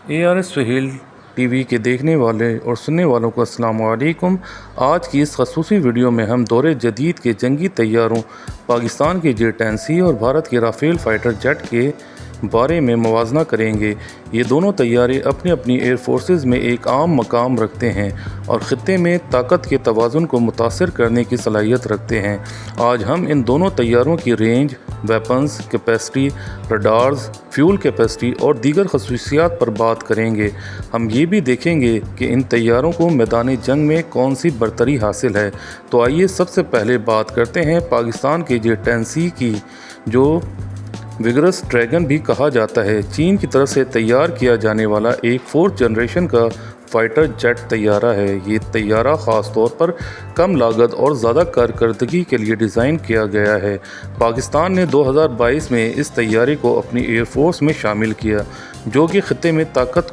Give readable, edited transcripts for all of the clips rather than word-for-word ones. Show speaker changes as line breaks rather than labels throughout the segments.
ARS Suhail TV के देखने वाले और सुनने वालों को अस्सलाम वालेकुम। आज की इस खसूसी वीडियो में हम दौरे जदीद के जंगी तैयारों पाकिस्तान के J-10C और भारत के राफेल फाइटर जेट के बारे में मुवाजना करेंगे। ये दोनों तैयारे अपनी अपनी एयर फोर्सेस में एक आम मकाम रखते हैं और ख़ित्ते में ताकत के तवाज़ुन को मुतासिर करने की सलाहियत रखते हैं। आज हम इन दोनों तैयारों की range, weapons capacity, radars, fuel capacity और दीगर खसूसियात पर बात करेंगे। हम ये भी देखेंगे कि इन तैयारों को मैदान जंग में कौन सी बरतरी हासिल है। तो आइए सबसे पहले बात करते हैं पाकिस्तान के J-10C की, जो विगरस ड्रैगन भी कहा जाता है। चीन की तरफ से तैयार किया जाने वाला एक 4th जनरेशन का फाइटर जेट तैयारा है। ये तैयारा ख़ास तौर पर कम लागत और ज़्यादा कारकर्दगी के लिए डिज़ाइन किया गया है। पाकिस्तान ने 2022 में इस तैयारे को अपनी एयर फोर्स में शामिल किया, जो कि ख़ित्ते में ताकत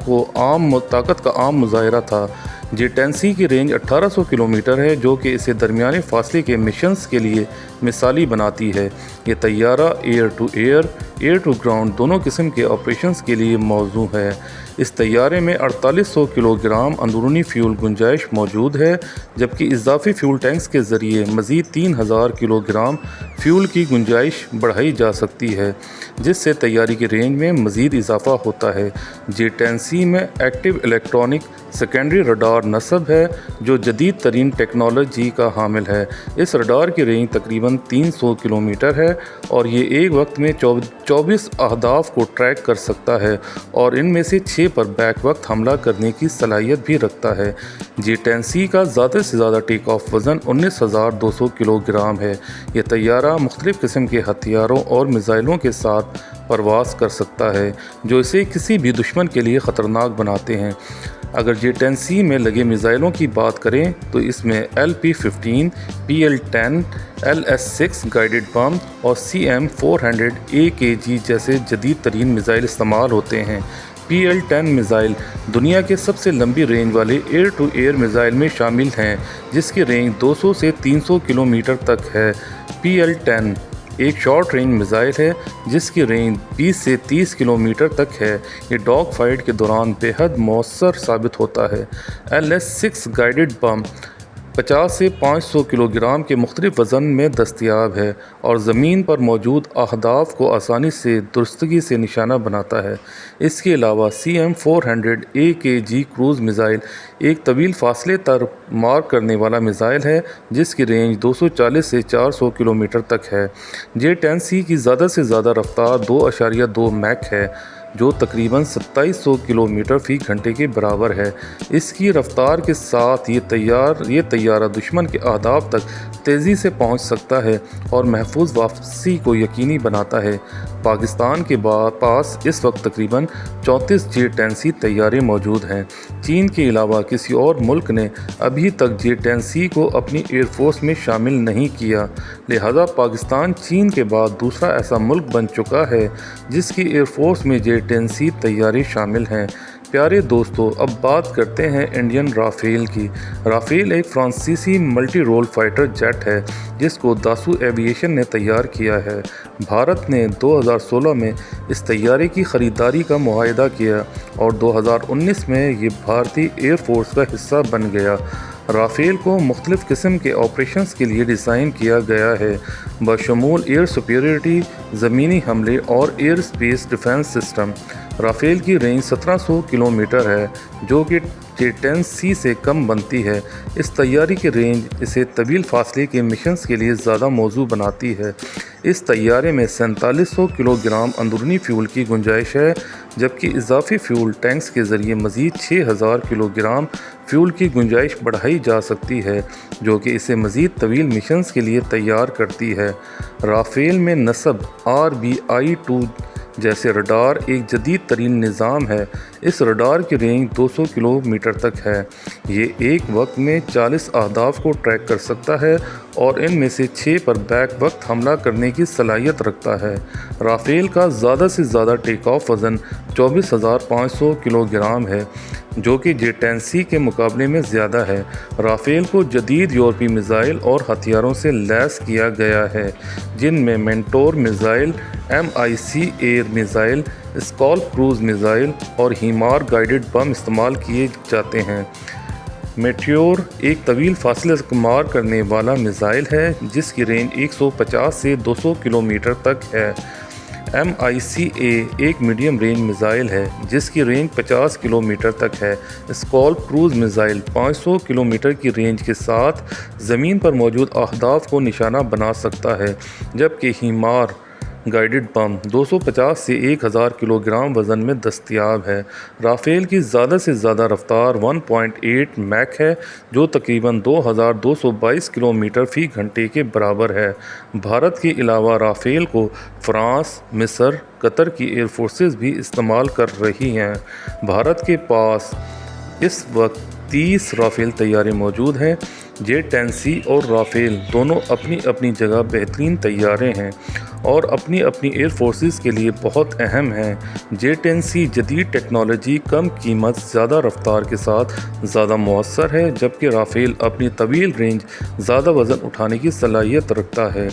का आम मुज़ाहिरा था। J-10C की रेंज 1800 किलोमीटर है, जो कि इसे दरमियाने फासले के मिशंस के लिए मिसाली बनाती है। ये तैयारा air to air, air to ground दोनों किस्म के ऑपरेशंस के लिए मौजू है। इस तैयारे में 4800 किलोग्राम अंदरूनी फ्यूल गुंजाइश मौजूद है, जबकि इजाफी फ्यूल टैंक्स के ज़रिए मज़ीद 3000 किलोग्राम फ्यूल की गुंजाइश बढ़ाई जा सकती है, जिससे तैयारी की रेंज में मज़ीद इजाफा होता है। J-10C में एक्टिव इलेक्ट्रॉनिक सेकेंडरी रडार नस्ब है, जो जदीद तरीन टेक्नोलॉजी का हामिल है। इस रडार की रेंज तकरीबन 300 किलोमीटर है और ये एक वक्त में 24 अहदाफ को ट्रैक कर सकता है और इनमें से 6 पर बैक वक्त हमला करने की सलाहियत भी रखता है। J-10C का ज़्यादा से ज़्यादा टेक ऑफ वज़न 19,200 किलोग्राम है। ये तैयारा मुख्तलिफ़ किस्म के हथियारों और मिसाइलों के साथ परवाज़ कर सकता है, जो इसे किसी भी दुश्मन के लिए ख़तरनाक बनाते हैं। अगर J-10C में लगे मिसाइलों की बात करें तो इसमें LP-15, PL-10, LS-6 guided bomb और CM-400 AKG जैसे जदीद तरीन मिसाइल इस्तेमाल होते हैं। PL-10 मिसाइल दुनिया के सबसे लंबी रेंज वाले एयर टू एयर मिसाइल में शामिल हैं, जिसकी रेंज 200 से 300 किलोमीटर तक है। PL-10 एक शॉर्ट रेंज मिसाइल है, जिसकी रेंज 20 से 30 किलोमीटर तक है। ये डॉग फाइट के दौरान बेहद मौसर साबित होता है। LS-6 गाइडेड बम 50 से 500 किलोग्राम के मुख्तलिफ वज़न में दस्तयाब है और ज़मीन पर मौजूद अहदाफ को आसानी से दुरुस्तगी से निशाना बनाता है। इसके अलावा CM-400 AKG क्रूज़ मिसाइल एक तवील फासले तक मार करने वाला मिसाइल है, जिसकी रेंज 240 से 400 किलोमीटर तक है। J-10C की ज़्यादा से ज़्यादा रफ्तार 2.2 मैक है, जो तकरीबन 2700 किलोमीटर फ़ी घंटे के बराबर है। इसकी रफ्तार के साथ ये तैयारा दुश्मन के अहदाफ तक तेज़ी से पहुंच सकता है और महफूज वापसी को यकीनी बनाता है। पाकिस्तान के पास इस वक्त तकरीबन 34 J-10C तैयारे मौजूद हैं। चीन के अलावा किसी और मुल्क ने अभी तक J-10C को अपनी एयर फोर्स में शामिल नहीं किया, लिहाजा पाकिस्तान चीन के बाद दूसरा ऐसा मुल्क बन चुका है जिसकी एयर फोर्स में J-10C तैयारे शामिल हैं। प्यारे दोस्तों, अब बात करते हैं इंडियन राफेल की। राफेल एक फ्रांसीसी मल्टी रोल फाइटर जेट है, जिसको दासू एविएशन ने तैयार किया है। भारत ने 2016 में इस तैयारे की ख़रीदारी का मुआहदा किया और 2019 में ये भारतीय एयर फोर्स का हिस्सा बन गया। राफेल को मुख्तलिफ़ किस्म के ऑपरेशंस के लिए डिज़ाइन किया गया है, बशमूल एयर सुपीरियरिटी, ज़मीनी हमले और air space defence system. Rafale की रेंज 1700 किलोमीटर है, जो कि J-10C से कम बनती है। इस तैयारी की रेंज इसे तवील फासले के मिशंस के लिए ज़्यादा मौजू बनाती है। इस तैयारे में 4700 किलोग्राम अंदरूनी फ्यूल की गुंजाइश है, जबकि इजाफी फ्यूल टैंक्स के ज़रिए मज़ीद 6000 किलोग्राम फ्यूल की गुंजाइश बढ़ाई जा सकती है, जो कि इसे मज़ीद तवील मिशंस के लिए तैयार करती है। राफेल में नस्ब RBI-2 जैसे रडार एक जदीद तरीन निज़ाम है। इस रडार की रेंज 200 किलोमीटर तक है। ये एक वक्त में 40 अहदाफ को ट्रैक कर सकता है اور ان میں سے 6 پر بیک وقت حملہ کرنے کی صلاحیت رکھتا ہے۔ رافیل کا زیادہ سے زیادہ ٹیک آف وزن 24,500 کلو گرام ہے، جو کہ J-10C کے مقابلے میں زیادہ ہے۔ رافیل کو جدید یورپی میزائل اور ہتھیاروں سے لیس کیا گیا ہے، جن میں Meteor missile, MIC air missile, SCALP cruise missile اور ہیمار گائیڈڈ بم استعمال کیے جاتے ہیں۔ میٹیور ایک طویل فاصلے سے مار کرنے والا میزائل ہے جس کی رینج 150 سے 200 کلومیٹر تک ہے۔ MIC-A ایک میڈیم رینج میزائل ہے جس کی رینج 50 کلومیٹر تک ہے۔ اسکالپ کروز میزائل 500 کلومیٹر کی رینج کے ساتھ زمین پر موجود اہداف کو نشانہ بنا سکتا ہے، جبکہ ہیمار گائیڈڈ بم 250 سے 1000 کلو گرام وزن میں دستیاب ہے۔ رافیل کی زیادہ سے زیادہ رفتار 1.8 میک ہے، جو تقریباً 2222 کلومیٹر فی گھنٹے کے برابر ہے۔ بھارت کے علاوہ رافیل کو فرانس، مصر، قطر کی ایئر فورسز بھی استعمال کر رہی ہیں۔ بھارت کے پاس اس وقت 30 رافیل طیارے موجود ہیں۔ J-10C اور رافیل دونوں اپنی اپنی جگہ بہترین طیارے ہیں اور اپنی اپنی ایئر فورسز کے لیے بہت اہم ہیں۔ J-10C جدید ٹیکنالوجی، کم قیمت، زیادہ رفتار کے ساتھ زیادہ مؤثر ہے، جبکہ رافیل اپنی طویل رینج، زیادہ وزن اٹھانے کی صلاحیت رکھتا ہے۔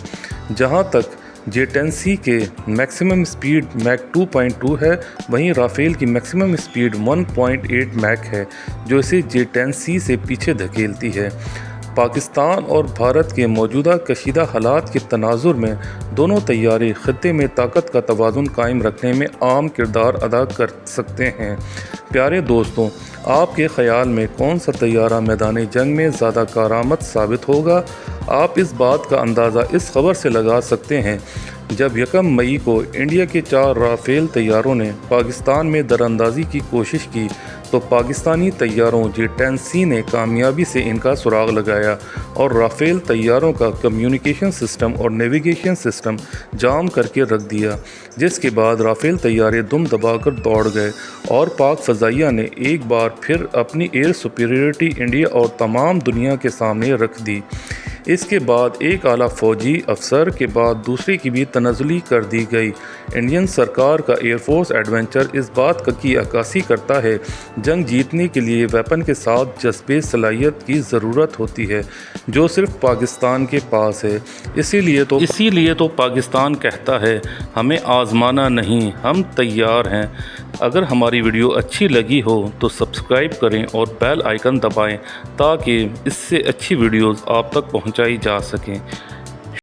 جہاں تک J-10C کے میکسیمم اسپیڈ میک 2.2 ہے، وہیں رافیل کی میکسیمم اسپیڈ 1.8 میک ہے، جو اسے J-10C سے پیچھے دھکیلتی ہے۔ پاکستان اور بھارت کے موجودہ کشیدہ حالات کے تناظر میں دونوں طیارے خطے میں طاقت کا توازن قائم رکھنے میں اہم کردار ادا کر سکتے ہیں۔ پیارے دوستوں، آپ کے خیال میں کون سا طیارہ میدان جنگ میں زیادہ کارآمد ثابت ہوگا؟ آپ اس بات کا اندازہ اس خبر سے لگا سکتے ہیں جب 1 مئی کو انڈیا کے 4 رافیل طیاروں نے پاکستان میں دراندازی کی کوشش کی تو پاکستانی طیاروں J-10C نے کامیابی سے ان کا سراغ لگایا اور رافیل طیاروں کا کمیونیکیشن سسٹم اور نیویگیشن سسٹم جام کر کے رکھ دیا، جس کے بعد رافیل طیارے دم دبا کر دوڑ گئے اور پاک فضائیہ نے ایک بار پھر اپنی ایئر سپیریورٹی انڈیا اور تمام دنیا کے سامنے رکھ دی۔ اس کے بعد ایک اعلیٰ فوجی افسر کے بعد دوسرے کی بھی تنزلی کر دی گئی۔ انڈین سرکار کا ایئر فورس ایڈوینچر اس بات کی عکاسی کرتا ہے جنگ جیتنے کے لیے ویپن کے ساتھ جذبے صلاحیت کی ضرورت ہوتی ہے، جو صرف پاکستان کے پاس ہے۔ اسی لیے تو پاکستان کہتا ہے ہمیں آزمانا نہیں، ہم تیار ہیں۔ اگر ہماری ویڈیو اچھی لگی ہو تو سبسکرائب کریں اور بیل آئیکن دبائیں تاکہ اس سے اچھی ویڈیوز آپ تک پہنچائی جا سکیں۔